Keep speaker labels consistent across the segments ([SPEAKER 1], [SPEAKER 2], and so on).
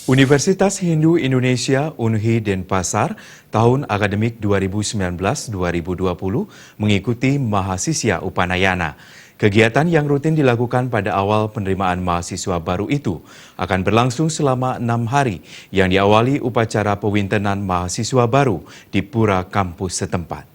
[SPEAKER 1] Universitas Hindu Indonesia Unhi Denpasar tahun akademik 2019-2020 mengikuti Mahasiswa Upanayana. Kegiatan yang rutin dilakukan pada awal penerimaan mahasiswa baru itu akan berlangsung selama 6 hari yang diawali upacara pewintenan mahasiswa baru di Pura kampus setempat.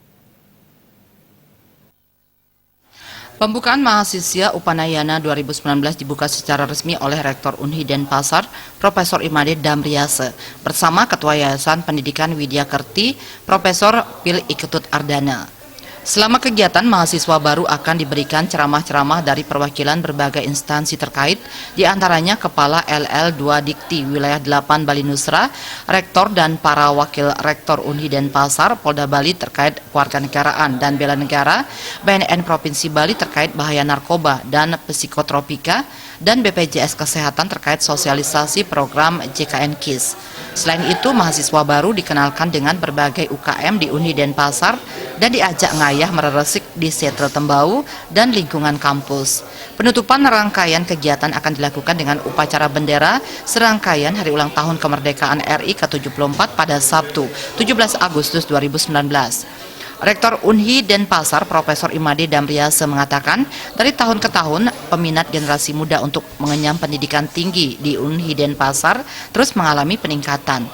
[SPEAKER 2] Pembukaan Mahasiswa Upanayana 2019 dibuka secara resmi oleh Rektor Unhi Denpasar, Profesor Imade Damriase, bersama Ketua Yayasan Pendidikan Widya Kerti, Profesor Pil Iketut Ardana. Selama kegiatan, mahasiswa baru akan diberikan ceramah-ceramah dari perwakilan berbagai instansi terkait, diantaranya Kepala LL2 Dikti Wilayah 8 Bali Nusra, Rektor dan para wakil Rektor Unhi Denpasar, Polda Bali terkait kewarganegaraan dan bela negara, BNN Provinsi Bali terkait bahaya narkoba dan psikotropika, dan BPJS Kesehatan terkait sosialisasi program JKN KIS. Selain itu, mahasiswa baru dikenalkan dengan berbagai UKM di Unhi Denpasar dan diajak ngayah mereresik di Setre Tembau dan lingkungan kampus. Penutupan rangkaian kegiatan akan dilakukan dengan upacara bendera serangkaian Hari Ulang Tahun Kemerdekaan RI ke-74 pada Sabtu, 17 Agustus 2019. Rektor Unhi Denpasar, Profesor Imade Damriase mengatakan, dari tahun ke tahun, peminat generasi muda untuk mengenyam pendidikan tinggi di Unhi Denpasar terus mengalami peningkatan.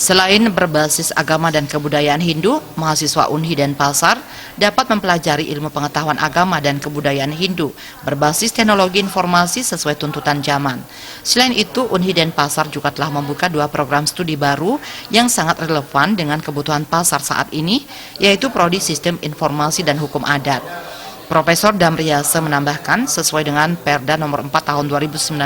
[SPEAKER 2] Selain berbasis agama dan kebudayaan Hindu, mahasiswa Unhi Denpasar dapat mempelajari ilmu pengetahuan agama dan kebudayaan Hindu berbasis teknologi informasi sesuai tuntutan zaman. Selain itu, Unhi Denpasar juga telah membuka 2 program studi baru yang sangat relevan dengan kebutuhan pasar saat ini, yaitu Prodi Sistem Informasi dan Hukum Adat. Profesor Damriase menambahkan, sesuai dengan Perda nomor 4 tahun 2019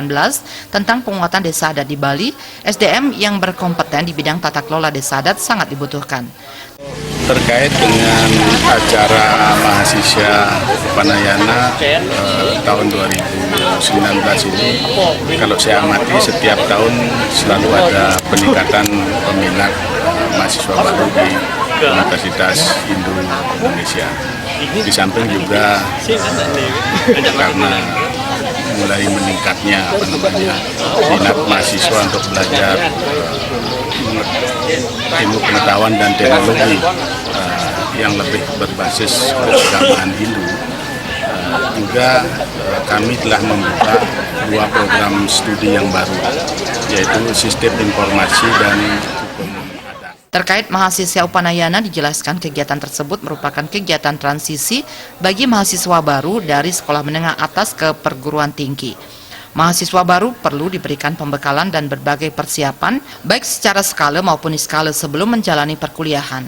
[SPEAKER 2] tentang penguatan desa adat di Bali, SDM yang berkompeten di bidang tata kelola desa adat sangat dibutuhkan.
[SPEAKER 3] Terkait dengan acara Mahasiswa Upanayana tahun 2019 ini, kalau saya amati setiap tahun selalu ada peningkatan peminat mahasiswa baru di Universitas Hindu Indonesia. Di samping juga karena mulai meningkatnya minat mahasiswa untuk belajar ilmu pengetahuan dan teknologi yang lebih berbasis keagamaan Hindu, juga kami telah membuka 2 program studi yang baru, yaitu Sistem Informasi dan Hukum Adat.
[SPEAKER 2] Terkait Mahasiswa Upanayana, dijelaskan kegiatan tersebut merupakan kegiatan transisi bagi mahasiswa baru dari sekolah menengah atas ke perguruan tinggi. Mahasiswa baru perlu diberikan pembekalan dan berbagai persiapan, baik secara skala maupun niskala sebelum menjalani perkuliahan.